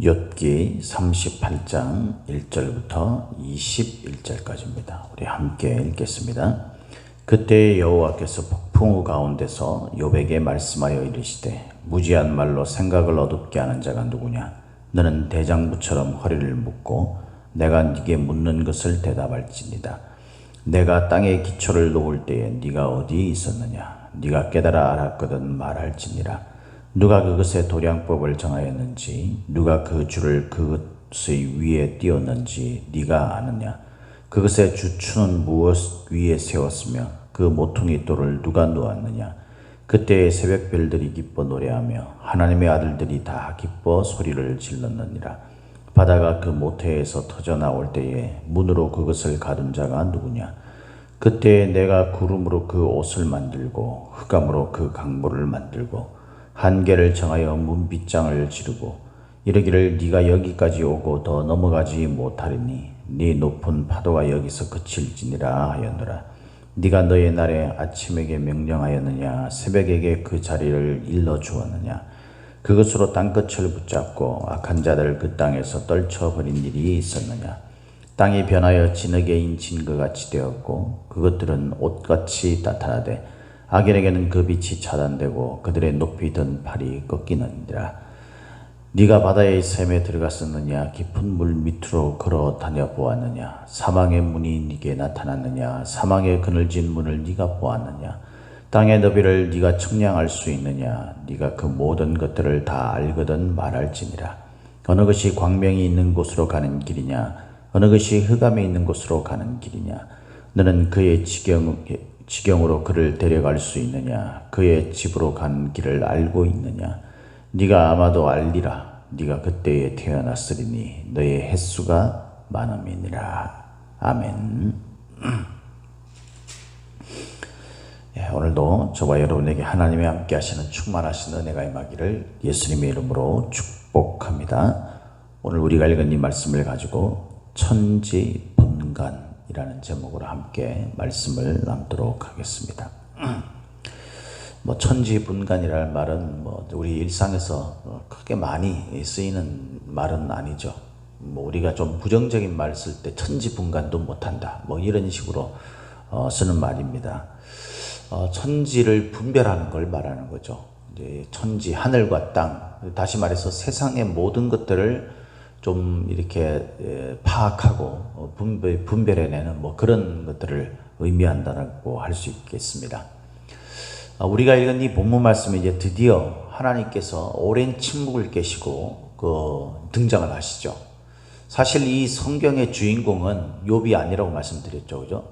욥기 38장 1절부터 21절까지입니다. 우리 함께 읽겠습니다. 그때 여호와께서 폭풍우 가운데서 욥에게 말씀하여 이르시되 무지한 말로 생각을 어둡게 하는 자가 누구냐? 너는 대장부처럼 허리를 묶고 내가 네게 묻는 것을 대답할지니라. 내가 땅의 기초를 놓을 때에 네가 어디에 있었느냐? 네가 깨달아 알았거든 말할지니라. 누가 그것의 도량법을 정하였는지 누가 그 줄을 그것의 위에 띄웠는지 네가 아느냐? 그것의 주추는 무엇 위에 세웠으며 그 모퉁이 돌을 누가 놓았느냐? 그때의 새벽별들이 기뻐 노래하며 하나님의 아들들이 다 기뻐 소리를 질렀느니라. 바다가 그 모태에서 터져 나올 때에 문으로 그것을 가둔 자가 누구냐? 그때에 내가 구름으로 그 옷을 만들고 흑암으로 그 강보를 만들고 한계를 정하여 문빗장을 지르고 이르기를 네가 여기까지 오고 더 넘어가지 못하리니 네 높은 파도가 여기서 그칠지니라 하였노라. 네가 너의 날에 아침에게 명령하였느냐? 새벽에게 그 자리를 일러주었느냐? 그것으로 땅끝을 붙잡고 악한 자들 그 땅에서 떨쳐버린 일이 있었느냐? 땅이 변하여 진흙에 인친 것 같이 되었고 그것들은 옷같이 나타나되 악인에게는 그 빛이 차단되고 그들의 높이 든 팔이 꺾이느니라. 네가 바다의 샘에 들어갔었느냐? 깊은 물 밑으로 걸어 다녀 보았느냐? 사망의 문이 네게 나타났느냐? 사망의 그늘진 문을 네가 보았느냐? 땅의 너비를 네가 측량할 수 있느냐? 네가 그 모든 것들을 다 알거든 말할지니라. 어느 것이 광명이 있는 곳으로 가는 길이냐? 어느 것이 흑암이 있는 곳으로 가는 길이냐? 너는 그의 지경으로 그를 데려갈 수 있느냐? 그의 집으로 간 길을 알고 있느냐? 네가 아마도 알리라. 네가 그때에 태어났으리니 너의 횟수가 많음이니라. 아멘. 오늘도 저와 여러분에게 하나님이 함께 하시는 충만하신 은혜가 임하기를 예수님의 이름으로 축복합니다. 오늘 우리가 읽은 이 말씀을 가지고 천지분간이라는 제목으로 함께 말씀을 나누도록 하겠습니다. 천지분간이라는 말은 우리 일상에서 크게 많이 쓰이는 말은 아니죠. 우리가 좀 부정적인 말 쓸 때 천지분간도 못한다 이런 식으로 쓰는 말입니다. 천지를 분별하는 걸 말하는 거죠. 이제 천지, 하늘과 땅, 다시 말해서 세상의 모든 것들을 좀 이렇게 파악하고 분별해내는 그런 것들을 의미한다고 할 수 있겠습니다. 우리가 읽은 이 본문 말씀이 이제 드디어 하나님께서 오랜 침묵을 깨시고 등장을 하시죠. 사실 이 성경의 주인공은 욥이 아니라고 말씀드렸죠, 그죠?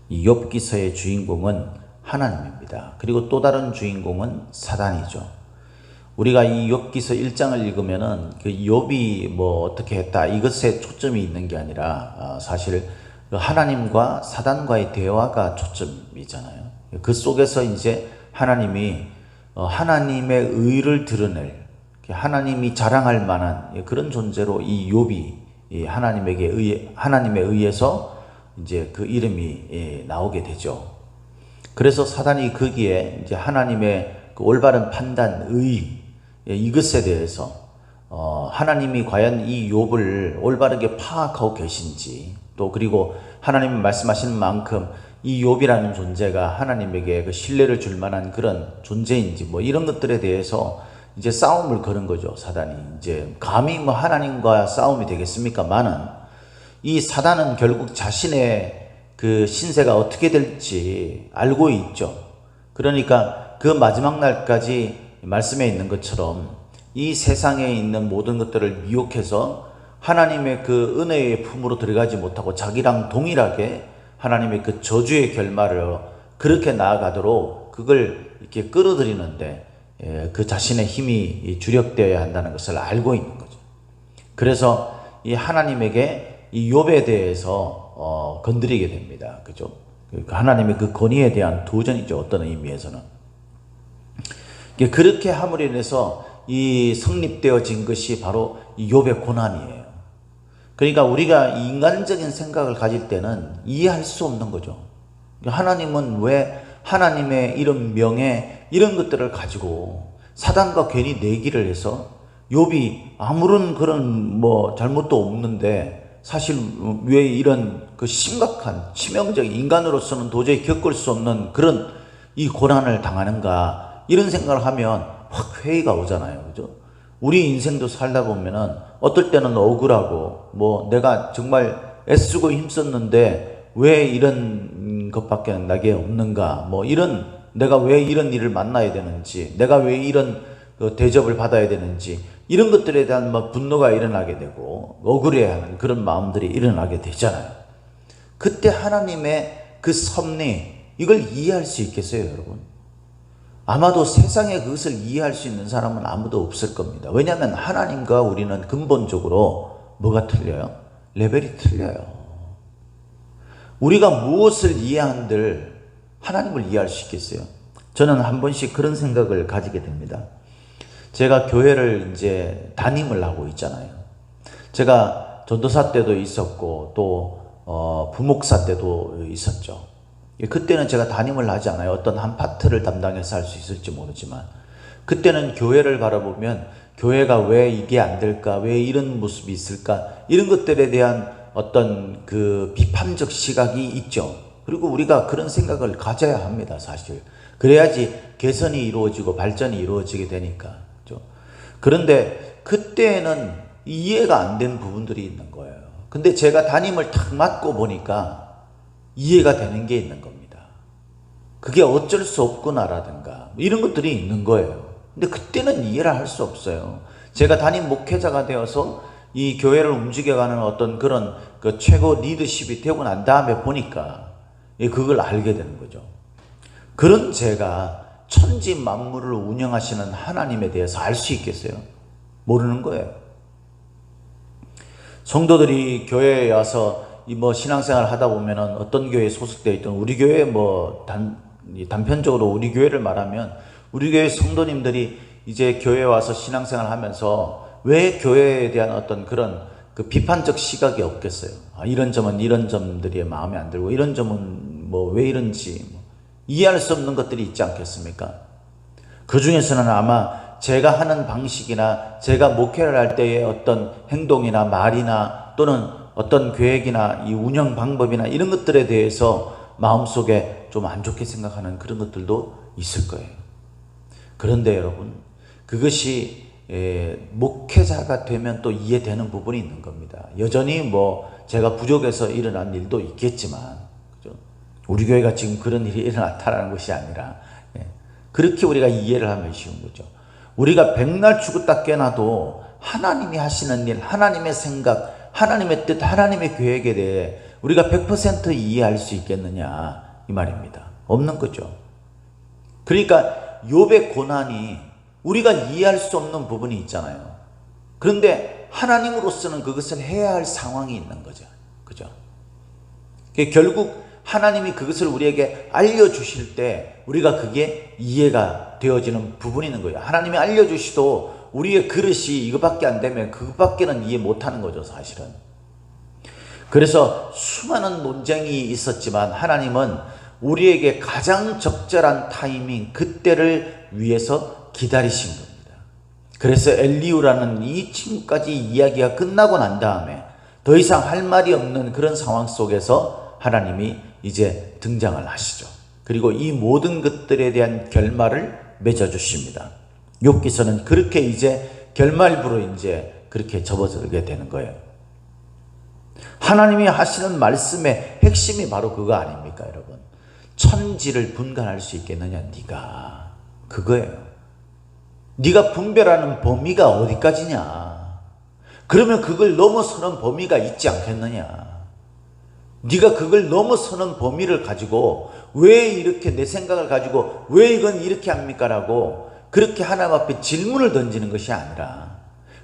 이 욥기서의 주인공은 하나님입니다. 그리고 또 다른 주인공은 사단이죠. 우리가 이 욥기서 1장을 읽으면은 그 욥이 어떻게 했다 이것에 초점이 있는 게 아니라 사실 하나님과 사단과의 대화가 초점이잖아요. 그 속에서 이제 하나님이 하나님의 의를 드러낼, 하나님이 자랑할 만한 그런 존재로 이 욥이 하나님에 의해서 이제 그 이름이 나오게 되죠. 그래서 사단이 거기에 이제 하나님의 그 올바른 판단, 의 이것에 대해서 하나님이 과연 이 욥을 올바르게 파악하고 계신지, 또 그리고 하나님이 말씀하시는 만큼 이 욥이라는 존재가 하나님에게 그 신뢰를 줄 만한 그런 존재인지 이런 것들에 대해서 이제 싸움을 거는 거죠. 사단이 이제 감히 하나님과 싸움이 되겠습니까만은 이 사단은 결국 자신의 그 신세가 어떻게 될지 알고 있죠. 그러니까 그 마지막 날까지 말씀에 있는 것처럼 이 세상에 있는 모든 것들을 미혹해서 하나님의 그 은혜의 품으로 들어가지 못하고 자기랑 동일하게 하나님의 그 저주의 결말을 그렇게 나아가도록 그걸 이렇게 끌어들이는데 그 자신의 힘이 주력되어야 한다는 것을 알고 있는 거죠. 그래서 이 하나님에게 이 욥에 대해서 건드리게 됩니다. 그죠? 하나님의 그 권위에 대한 도전이죠. 어떤 의미에서는. 그렇게 함으로 인해서 이 성립되어진 것이 바로 이 욥의 고난이에요. 그러니까 우리가 인간적인 생각을 가질 때는 이해할 수 없는 거죠. 하나님은 왜 하나님의 이런 명예 이런 것들을 가지고 사단과 괜히 내기를 해서 욥이 아무런 그런 뭐 잘못도 없는데 사실 왜 이런 그 심각한 치명적인 인간으로서는 도저히 겪을 수 없는 그런 이 고난을 당하는가 이런 생각을 하면 확 회의가 오잖아요. 그죠? 우리 인생도 살다 보면은 어떨 때는 억울하고 뭐 내가 정말 애쓰고 힘썼는데 왜 이런 것밖에 나게 없는가 뭐 이런 내가 왜 이런 일을 만나야 되는지 내가 왜 이런 대접을 받아야 되는지 이런 것들에 대한 뭐 분노가 일어나게 되고 억울해하는 그런 마음들이 일어나게 되잖아요. 그때 하나님의 그 섭리 이걸 이해할 수 있겠어요, 여러분? 아마도 세상에 그것을 이해할 수 있는 사람은 아무도 없을 겁니다. 왜냐하면 하나님과 우리는 근본적으로 뭐가 틀려요? 레벨이 틀려요. 우리가 무엇을 이해한들 하나님을 이해할 수 있겠어요? 저는 한 번씩 그런 생각을 가지게 됩니다. 제가 교회를 이제 담임을 하고 있잖아요. 제가 전도사 때도 있었고 또 부목사 때도 있었죠. 그때는 제가 담임을 하지 않아요. 어떤 한 파트를 담당해서 할 수 있을지 모르지만 그때는 교회를 바라보면 교회가 왜 이게 안 될까? 왜 이런 모습이 있을까? 이런 것들에 대한 어떤 그 비판적 시각이 있죠. 그리고 우리가 그런 생각을 가져야 합니다, 사실. 그래야지 개선이 이루어지고 발전이 이루어지게 되니까. 그렇죠? 그런데 그때는 이해가 안 된 부분들이 있는 거예요. 근데 제가 담임을 탁 맡고 보니까 이해가 되는 게 있는 겁니다. 그게 어쩔 수 없구나라든가 이런 것들이 있는 거예요. 근데 그때는 이해를 할 수 없어요. 제가 담임 목회자가 되어서 이 교회를 움직여가는 어떤 그런 그 최고 리더십이 되고 난 다음에 보니까 그걸 알게 되는 거죠. 그런 제가 천지 만물을 운영하시는 하나님에 대해서 알 수 있겠어요? 모르는 거예요. 성도들이 교회에 와서 뭐 신앙생활 하다 보면은 어떤 교회에 소속되어 있든 우리 교회 뭐 단편적으로 우리 교회를 말하면 우리 교회 성도님들이 이제 교회에 와서 신앙생활 하면서 왜 교회에 대한 어떤 그런 그 비판적 시각이 없겠어요? 이런 점은 이런 점들이 마음에 안 들고 이런 점은 뭐 왜 이런지 이해할 수 없는 것들이 있지 않겠습니까? 그 중에서는 아마 제가 하는 방식이나 제가 목회를 할 때의 어떤 행동이나 말이나 또는 어떤 계획이나 이 운영 방법이나 이런 것들에 대해서 마음속에 좀 안 좋게 생각하는 그런 것들도 있을 거예요. 그런데 여러분, 그것이 목회자가 되면 또 이해되는 부분이 있는 겁니다. 여전히 뭐 제가 부족해서 일어난 일도 있겠지만, 그죠? 우리 교회가 지금 그런 일이 일어났다는 것이 아니라 그렇게 우리가 이해를 하면 쉬운 거죠. 우리가 백날 죽었다 깨나도 하나님이 하시는 일, 하나님의 생각, 하나님의 뜻, 하나님의 계획에 대해 우리가 100% 이해할 수 있겠느냐 이 말입니다. 없는 거죠. 그러니까 욥의 고난이 우리가 이해할 수 없는 부분이 있잖아요. 그런데 하나님으로서는 그것을 해야 할 상황이 있는 거죠. 그죠? 결국 하나님이 그것을 우리에게 알려주실 때 우리가 그게 이해가 되어지는 부분이 있는 거예요. 하나님이 알려주시도 우리의 그릇이 이거밖에 안 되면 그것밖에는 이해 못하는 거죠, 사실은. 그래서 수많은 논쟁이 있었지만 하나님은 우리에게 가장 적절한 타이밍, 그때를 위해서 기다리신 겁니다. 그래서 엘리후라는 이 친구까지 이야기가 끝나고 난 다음에 더 이상 할 말이 없는 그런 상황 속에서 하나님이 이제 등장을 하시죠. 그리고 이 모든 것들에 대한 결말을 맺어주십니다. 욥기서는 그렇게 이제 결말부로 이제 그렇게 접어들게 되는 거예요. 하나님이 하시는 말씀의 핵심이 바로 그거 아닙니까, 여러분? 천지를 분간할 수 있겠느냐, 네가. 그거예요. 네가 분별하는 범위가 어디까지냐? 그러면 그걸 넘어서는 범위가 있지 않겠느냐? 네가 그걸 넘어서는 범위를 가지고 왜 이렇게 내 생각을 가지고 왜 이건 이렇게 합니까? 라고 그렇게 하나님 앞에 질문을 던지는 것이 아니라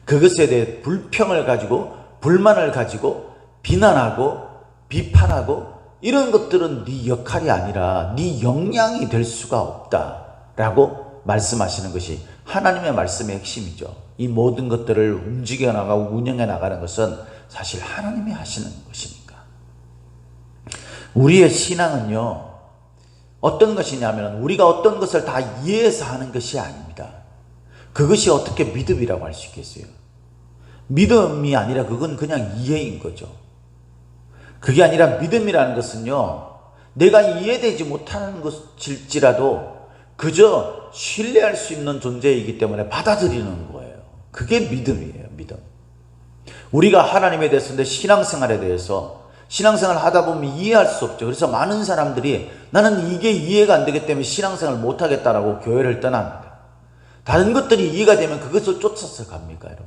그것에 대해 불평을 가지고 불만을 가지고 비난하고 비판하고 이런 것들은 네 역할이 아니라 네 역량이 될 수가 없다라고 말씀하시는 것이 하나님의 말씀의 핵심이죠. 이 모든 것들을 움직여 나가고 운영해 나가는 것은 사실 하나님이 하시는 것이니까. 우리의 신앙은요, 어떤 것이냐면 우리가 어떤 것을 다 이해해서 하는 것이 아닙니다. 그것이 어떻게 믿음이라고 할 수 있겠어요? 믿음이 아니라 그건 그냥 이해인 거죠. 그게 아니라 믿음이라는 것은요, 내가 이해되지 못하는 것일지라도 그저 신뢰할 수 있는 존재이기 때문에 받아들이는 거예요. 그게 믿음이에요, 믿음. 우리가 하나님에 대해서, 내 신앙생활에 대해서 신앙생활을 하다 보면 이해할 수 없죠. 그래서 많은 사람들이 나는 이게 이해가 안 되기 때문에 신앙생활을 못하겠다라고 교회를 떠납니다. 다른 것들이 이해가 되면 그것을 쫓아서 갑니까, 여러분?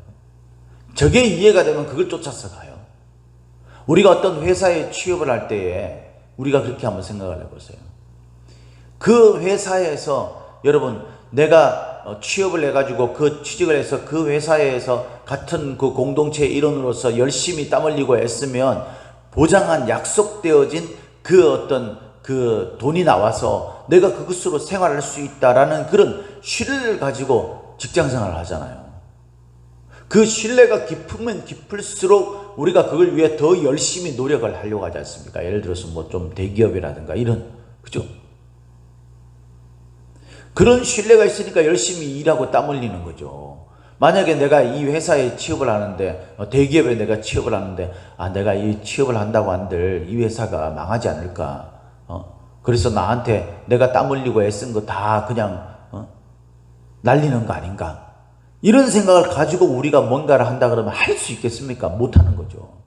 저게 이해가 되면 그걸 쫓아서 가요. 우리가 어떤 회사에 취업을 할 때에 우리가 그렇게 한번 생각을 해보세요. 그 회사에서 여러분, 내가 취업을 해가지고 그 취직을 해서 그 회사에서 같은 그 공동체의 일원으로서 열심히 땀 흘리고 애쓰면 보장한 약속되어진 그 어떤 그 돈이 나와서 내가 그것으로 생활할 수 있다라는 그런 신뢰를 가지고 직장 생활을 하잖아요. 그 신뢰가 깊으면 깊을수록 우리가 그걸 위해 더 열심히 노력을 하려고 하지 않습니까? 예를 들어서 뭐 좀 대기업이라든가 이런, 그죠? 그런 신뢰가 있으니까 열심히 일하고 땀 흘리는 거죠. 만약에 내가 이 회사에 취업을 하는데, 대기업에 내가 취업을 하는데, 내가 이 취업을 한다고 한들 이 회사가 망하지 않을까? 그래서 나한테 내가 땀 흘리고 애쓴 거 다 그냥 날리는 거 아닌가? 이런 생각을 가지고 우리가 뭔가를 한다 그러면 할 수 있겠습니까? 못하는 거죠.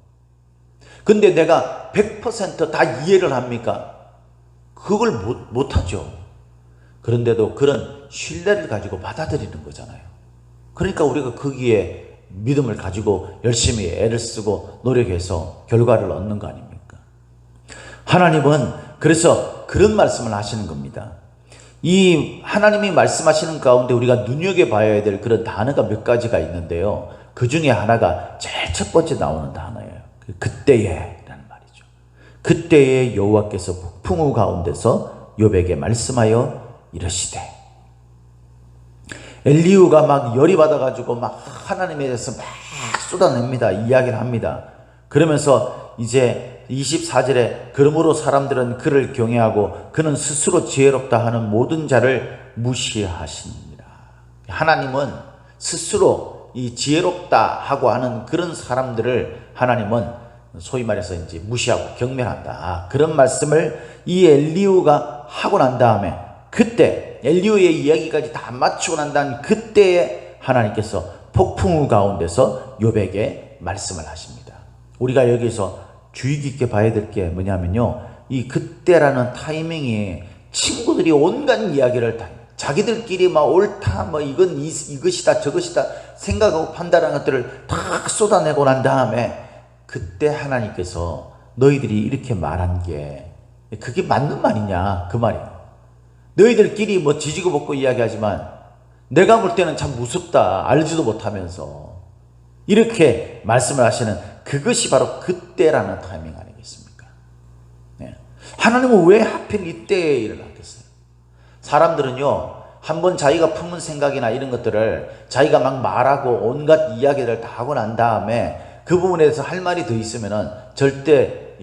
근데 내가 100% 다 이해를 합니까? 그걸 못하죠. 그런데도 그런 신뢰를 가지고 받아들이는 거잖아요. 그러니까 우리가 거기에 믿음을 가지고 열심히 애를 쓰고 노력해서 결과를 얻는 거 아닙니까? 하나님은 그래서 그런 말씀을 하시는 겁니다. 이 하나님이 말씀하시는 가운데 우리가 눈여겨봐야 될 그런 단어가 몇 가지가 있는데요. 그 중에 하나가 제일 첫 번째 나오는 단어예요. 그때에 라는 말이죠. 그때에 여호와께서 폭풍우 가운데서 욥에게 말씀하여 이르시되, 엘리후가 막 열이 받아가지고 막 하나님에 대해서 막 쏟아냅니다. 이야기를 합니다. 그러면서 이제 24절에 그러므로 사람들은 그를 경외하고 그는 스스로 지혜롭다 하는 모든 자를 무시하십니다. 하나님은 스스로 이 지혜롭다 하고 하는 그런 사람들을 하나님은 소위 말해서 이제 무시하고 경멸한다. 그런 말씀을 이 엘리후가 하고 난 다음에, 그때 엘리후의 이야기까지 다 마치고 난 다음 그때에 하나님께서 폭풍우 가운데서 욥에게 말씀을 하십니다. 우리가 여기서 주의 깊게 봐야 될 게 뭐냐면요, 이 그때라는 타이밍이 친구들이 온갖 이야기를 다 자기들끼리 막 옳다 뭐 이건 이것이다 저것이다 생각하고 판단하는 것들을 다 쏟아내고 난 다음에 그때 하나님께서 너희들이 이렇게 말한 게 그게 맞는 말이냐 그 말이에요. 너희들끼리 뭐 지지고 볶고 이야기하지만 내가 볼 때는 참 무섭다, 알지도 못하면서 이렇게 말씀을 하시는 그것이 바로 그때라는 타이밍 아니겠습니까? 네. 하나님은 왜 하필 이때에 일을 하겠어요? 사람들은요, 한번 자기가 품은 생각이나 이런 것들을 자기가 막 말하고 온갖 이야기를 다 하고 난 다음에 그 부분에 대해서 할 말이 더 있으면은 절대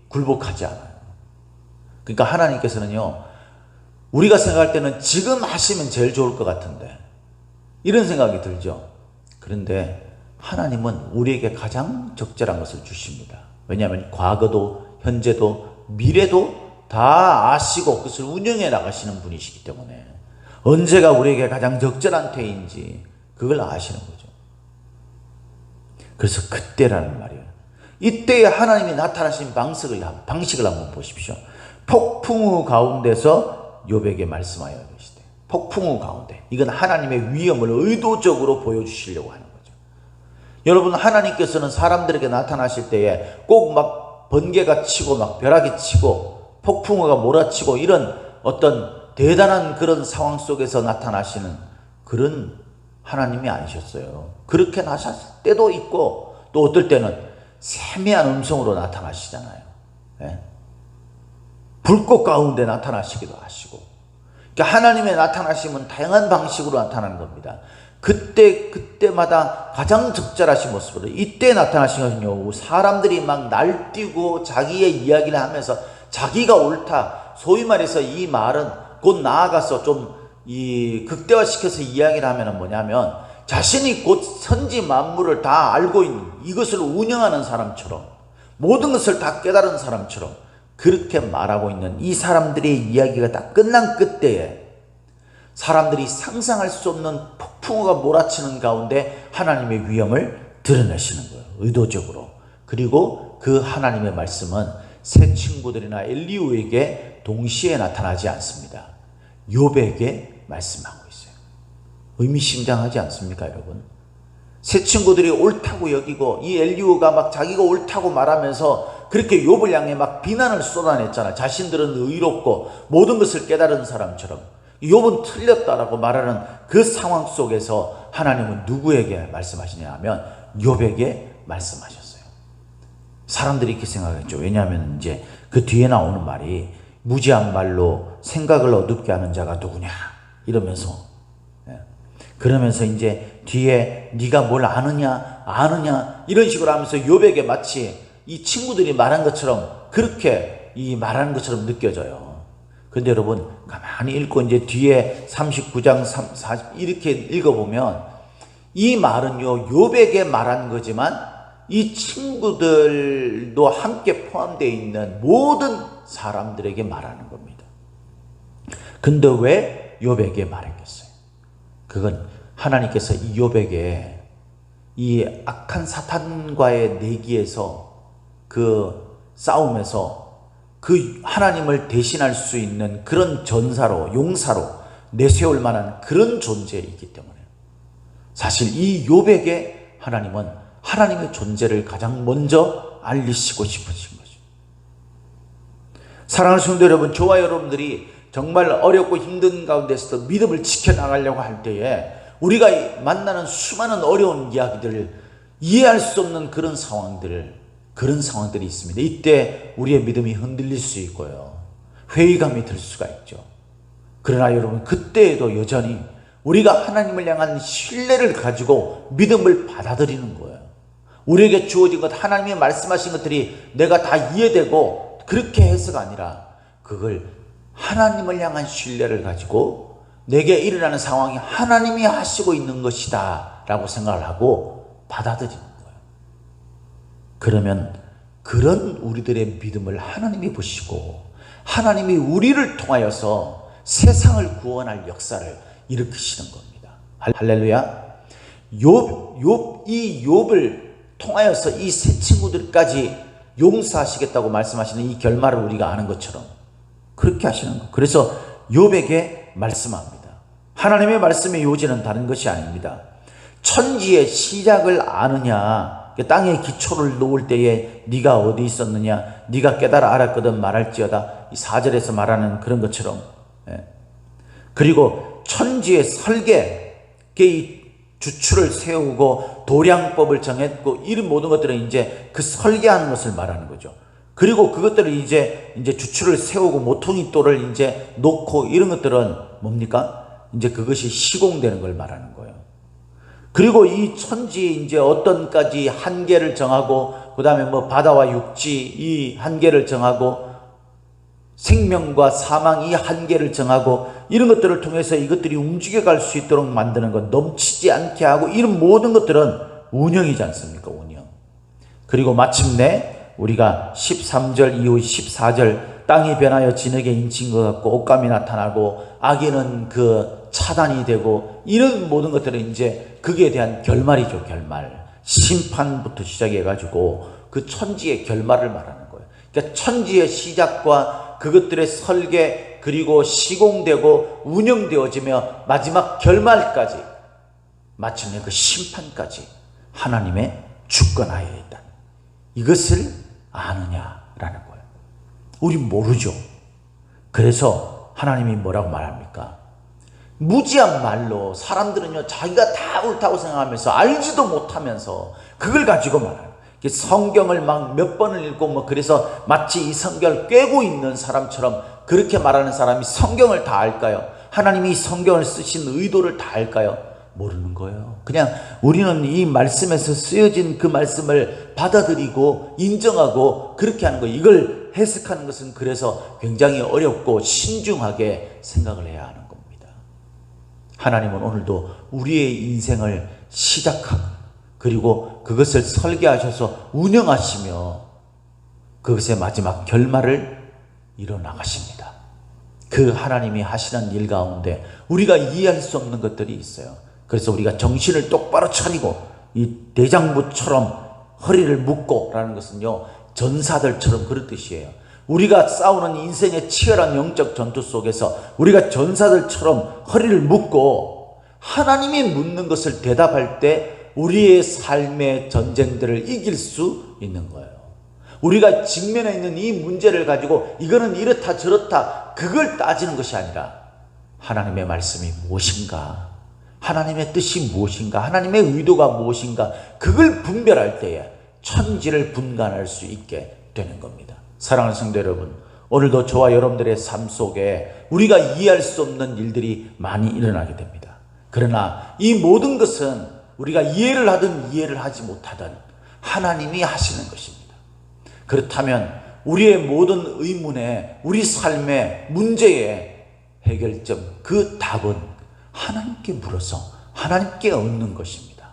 굴복하지 않아요. 그러니까 하나님께서는요, 우리가 생각할 때는 지금 하시면 제일 좋을 것 같은데 이런 생각이 들죠. 그런데 하나님은 우리에게 가장 적절한 것을 주십니다. 왜냐하면 과거도 현재도 미래도 다 아시고 그것을 운영해 나가시는 분이시기 때문에 언제가 우리에게 가장 적절한 때인지 그걸 아시는 거죠. 그래서 그때라는 말이에요. 이때에 하나님이 나타나신 방식을 한번 보십시오. 폭풍우 가운데서 욥에게 말씀하여 이르시되, 폭풍우 가운데, 이건 하나님의 위엄을 의도적으로 보여주시려고 하는 거죠. 여러분, 하나님께서는 사람들에게 나타나실 때에 꼭 막 번개가 치고 막 벼락이 치고 폭풍우가 몰아치고 이런 어떤 대단한 그런 상황 속에서 나타나시는 그런 하나님이 아니셨어요. 그렇게 나타났을 때도 있고 또 어떨 때는 세미한 음성으로 나타나시잖아요. 네? 불꽃 가운데 나타나시기도 하시고. 그러니까 하나님의 나타나심은 다양한 방식으로 나타나는 겁니다. 그때마다 가장 적절하신 모습으로 이때 나타나신 것은요, 사람들이 막 날뛰고 자기의 이야기를 하면서 자기가 옳다, 소위 말해서 이 말은 곧 나아가서 좀 이 극대화시켜서 이야기를 하면 뭐냐면 자신이 곧 선지 만물을 다 알고 있는 이것을 운영하는 사람처럼 모든 것을 다 깨달은 사람처럼 그렇게 말하고 있는 이 사람들의 이야기가 다 끝난 끝때에 사람들이 상상할 수 없는 폭풍우가 몰아치는 가운데 하나님의 위엄을 드러내시는 거예요. 의도적으로. 그리고 그 하나님의 말씀은 세 친구들이나 엘리후에게 동시에 나타나지 않습니다. 욥에게 말씀하고 있어요. 의미심장하지 않습니까, 여러분? 세 친구들이 옳다고 여기고 이 엘리후가 막 자기가 옳다고 말하면서 그렇게 욥을 향해 막 비난을 쏟아냈잖아. 자신들은 의롭고 모든 것을 깨달은 사람처럼 욥은 틀렸다라고 말하는 그 상황 속에서 하나님은 누구에게 말씀하시냐 하면 욥에게 말씀하셨어요. 사람들이 이렇게 생각했죠. 왜냐하면 이제 그 뒤에 나오는 말이 무지한 말로 생각을 어둡게 하는 자가 누구냐 이러면서 그러면서 이제 뒤에 네가 뭘 아느냐 이런 식으로 하면서 욥에게 마치 이 친구들이 말한 것처럼 그렇게 이 말하는 것처럼 느껴져요. 근데 여러분 가만히 읽고 이제 뒤에 39장 40 이렇게 읽어보면 이 말은요 욥에게 말한 거지만 이 친구들도 함께 포함되어 있는 모든 사람들에게 말하는 겁니다. 근데 왜 욥에게 말했겠어요? 그건 하나님께서 이 욥에게 이 악한 사탄과의 내기에서 그 싸움에서 그 하나님을 대신할 수 있는 그런 전사로 용사로 내세울 만한 그런 존재이기 때문에 사실 이 욥에게 하나님은 하나님의 존재를 가장 먼저 알리시고 싶으신 거죠. 사랑하는 성도 여러분, 저와 여러분들이 정말 어렵고 힘든 가운데서도 믿음을 지켜나가려고 할 때에 우리가 만나는 수많은 어려운 이야기들을 이해할 수 없는 그런 상황들이 있습니다. 이때 우리의 믿음이 흔들릴 수 있고요. 회의감이 들 수가 있죠. 그러나 여러분 그때에도 여전히 우리가 하나님을 향한 신뢰를 가지고 믿음을 받아들이는 거예요. 우리에게 주어진 것, 하나님이 말씀하신 것들이 내가 다 이해되고 그렇게 해서가 아니라 그걸 하나님을 향한 신뢰를 가지고 내게 일어나는 상황이 하나님이 하시고 있는 것이다 라고 생각을 하고 받아들이는 거예요. 그러면 그런 우리들의 믿음을 하나님이 보시고 하나님이 우리를 통하여서 세상을 구원할 역사를 일으키시는 겁니다. 할렐루야. 이 욥을 통하여서 이 세 친구들까지 용서하시겠다고 말씀하시는 이 결말을 우리가 아는 것처럼 그렇게 하시는 거. 그래서 욥에게 말씀합니다. 하나님의 말씀의 요지는 다른 것이 아닙니다. 천지의 시작을 아느냐, 땅에 기초를 놓을 때에 네가 어디 있었느냐, 네가 깨달아 알았거든 말할지어다. 이 4절에서 말하는 그런 것처럼. 그리고 천지의 설계, 주추를 세우고 도량법을 정했고 이런 모든 것들은 이제 그 설계하는 것을 말하는 거죠. 그리고 그것들을 이제 주추를 세우고 모퉁이돌을 이제 놓고 이런 것들은 뭡니까? 이제 그것이 시공되는 걸 말하는 거예요. 그리고 이 천지에 이제 어떤까지 한계를 정하고 그 다음에 뭐 바다와 육지 이 한계를 정하고 생명과 사망 이 한계를 정하고 이런 것들을 통해서 이것들이 움직여갈 수 있도록 만드는 것, 넘치지 않게 하고 이런 모든 것들은 운영이지 않습니까? 운영. 그리고 마침내 우리가 13절 이후 14절 땅이 변하여 진흙에 인친 것 같고 옷감이 나타나고 악인은 그 차단이 되고 이런 모든 것들은 이제 거기에 대한 결말이죠. 결말. 심판부터 시작해가지고 그 천지의 결말을 말하는 거예요. 그러니까 천지의 시작과 그것들의 설계 그리고 시공되고 운영되어지며 마지막 결말까지 마침내 그 심판까지 하나님의 주권하에 있다. 이것을 아느냐라는 거예요. 우린 모르죠. 그래서 하나님이 뭐라고 말합니까? 무지한 말로 사람들은요 자기가 다 옳다고 생각하면서 알지도 못하면서 그걸 가지고 말하는 성경을 막 몇 번을 읽고 뭐 그래서 마치 이 성경을 꿰고 있는 사람처럼 그렇게 말하는 사람이 성경을 다 알까요? 하나님이 이 성경을 쓰신 의도를 다 알까요? 모르는 거예요. 그냥 우리는 이 말씀에서 쓰여진 그 말씀을 받아들이고 인정하고 그렇게 하는 거예요. 이걸 해석하는 것은 그래서 굉장히 어렵고 신중하게 생각을 해야 하는 겁니다. 하나님은 오늘도 우리의 인생을 시작하고 그리고 그것을 설계하셔서 운영하시며 그것의 마지막 결말을 이뤄나가십니다. 그 하나님이 하시는 일 가운데 우리가 이해할 수 없는 것들이 있어요. 그래서 우리가 정신을 똑바로 차리고 이 대장부처럼 허리를 묶고 라는 것은요, 전사들처럼 그런 뜻이에요. 우리가 싸우는 인생의 치열한 영적 전투 속에서 우리가 전사들처럼 허리를 묶고 하나님이 묻는 것을 대답할 때 우리의 삶의 전쟁들을 이길 수 있는 거예요. 우리가 직면해 있는 이 문제를 가지고 이거는 이렇다 저렇다 그걸 따지는 것이 아니라 하나님의 말씀이 무엇인가, 하나님의 뜻이 무엇인가, 하나님의 의도가 무엇인가, 그걸 분별할 때에 천지를 분간할 수 있게 되는 겁니다. 사랑하는 성도 여러분, 오늘도 저와 여러분들의 삶 속에 우리가 이해할 수 없는 일들이 많이 일어나게 됩니다. 그러나 이 모든 것은 우리가 이해를 하든 이해를 하지 못하든 하나님이 하시는 것입니다. 그렇다면 우리의 모든 의문에, 우리 삶의 문제의 해결점, 그 답은 하나님께 물어서 하나님께 얻는 것입니다.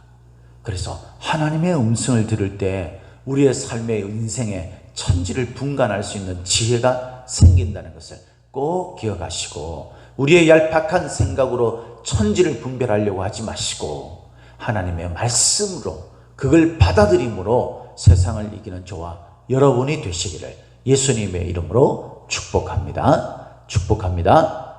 그래서 하나님의 음성을 들을 때 우리의 삶의 인생에 천지를 분간할 수 있는 지혜가 생긴다는 것을 꼭 기억하시고, 우리의 얄팍한 생각으로 천지를 분별하려고 하지 마시고 하나님의 말씀으로 그걸 받아들임으로 세상을 이기는 저와 여러분이 되시기를 예수님의 이름으로 축복합니다. 축복합니다.